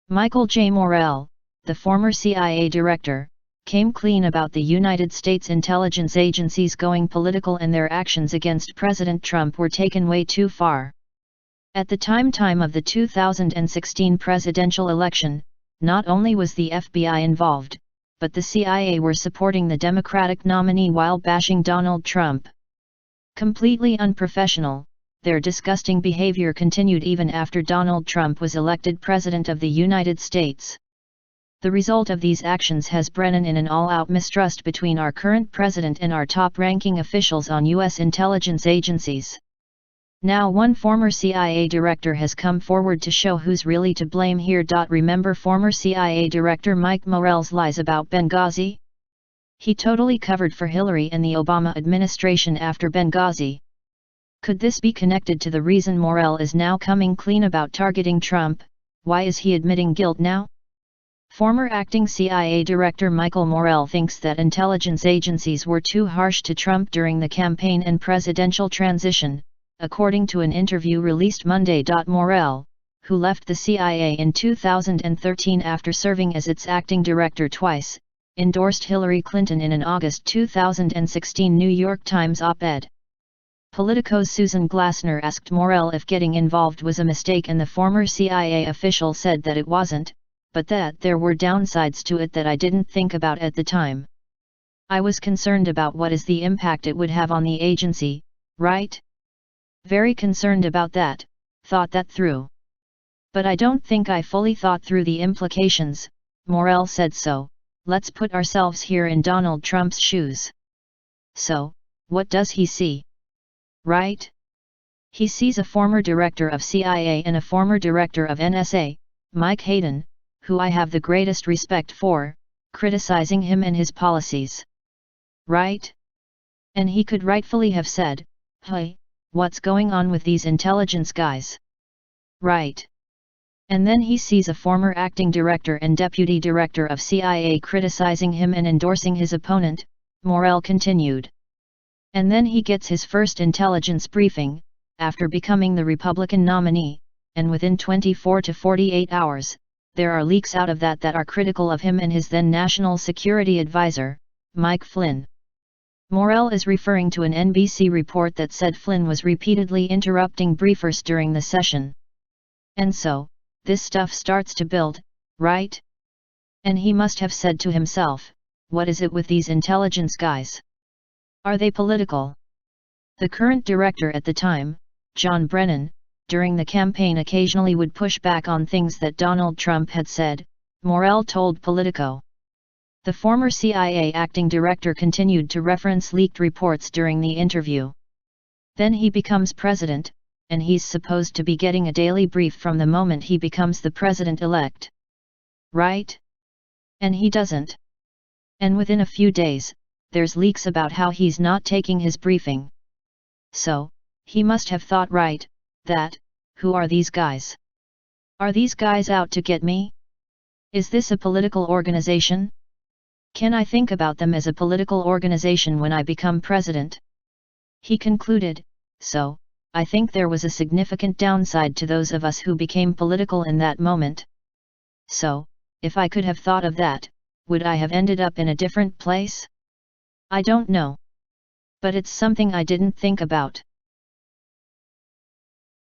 Michael J. Morell, the former CIA director, came clean about the United States intelligence agencies going political and their actions against President Trump were taken way too far. At the time of the 2016 presidential election, not only was the FBI involved, but the CIA were supporting the Democratic nominee while bashing Donald Trump. Completely unprofessional, their disgusting behavior continued even after Donald Trump was elected President of the United States. The result of these actions has brought in an all-out mistrust between our current president and our top-ranking officials on U.S. intelligence agencies. Now one former CIA director has come forward to show who's really to blame here. Remember former CIA director Mike Morell's lies about Benghazi? He totally covered for Hillary and the Obama administration after Benghazi. Could this be connected to the reason Morell is now coming clean about targeting Trump? Why is he admitting guilt now? Former acting CIA director Michael Morell thinks that intelligence agencies were too harsh to Trump during the campaign and presidential transition, according to an interview released Monday. Morell, who left the CIA in 2013 after serving as its acting director twice, endorsed Hillary Clinton in an August 2016 New York Times op-ed. Politico's Susan Glasner asked Morell if getting involved was a mistake, and the former CIA official said that it wasn't, but that there were downsides to it that I didn't think about at the time. I was concerned about what is the impact it would have on the agency, right? Very concerned about that, thought that through. But I don't think I fully thought through the implications, Morell said. So, let's put ourselves here in Donald Trump's shoes. So, what does he see? Right? He sees a former director of CIA and a former director of NSA, Mike Hayden, who I have the greatest respect for, criticizing him and his policies. Right? And he could rightfully have said, "Hey, what's going on with these intelligence guys?" Right? And then he sees a former acting director and deputy director of CIA criticizing him and endorsing his opponent, Morell continued. And then he gets his first intelligence briefing, after becoming the Republican nominee, and within 24 to 48 hours, there are leaks out of that are critical of him and his then National Security Advisor, Mike Flynn. Morell is referring to an NBC report that said Flynn was repeatedly interrupting briefers during the session. And so, this stuff starts to build, right? And he must have said to himself, what is it with these intelligence guys? Are they political? The current director at the time, John Brennan, during the campaign occasionally would push back on things that Donald Trump had said, Morell told Politico. The former CIA acting director continued to reference leaked reports during the interview. Then he becomes president, and he's supposed to be getting a daily brief from the moment he becomes the president-elect. Right? And he doesn't. And within a few days, there's leaks about how he's not taking his briefing. So, he must have thought, right, that, who are these guys? Are these guys out to get me? Is this a political organization? Can I think about them as a political organization when I become president? He concluded, so, I think there was a significant downside to those of us who became political in that moment. So, if I could have thought of that, would I have ended up in a different place? I don't know. But it's something I didn't think about.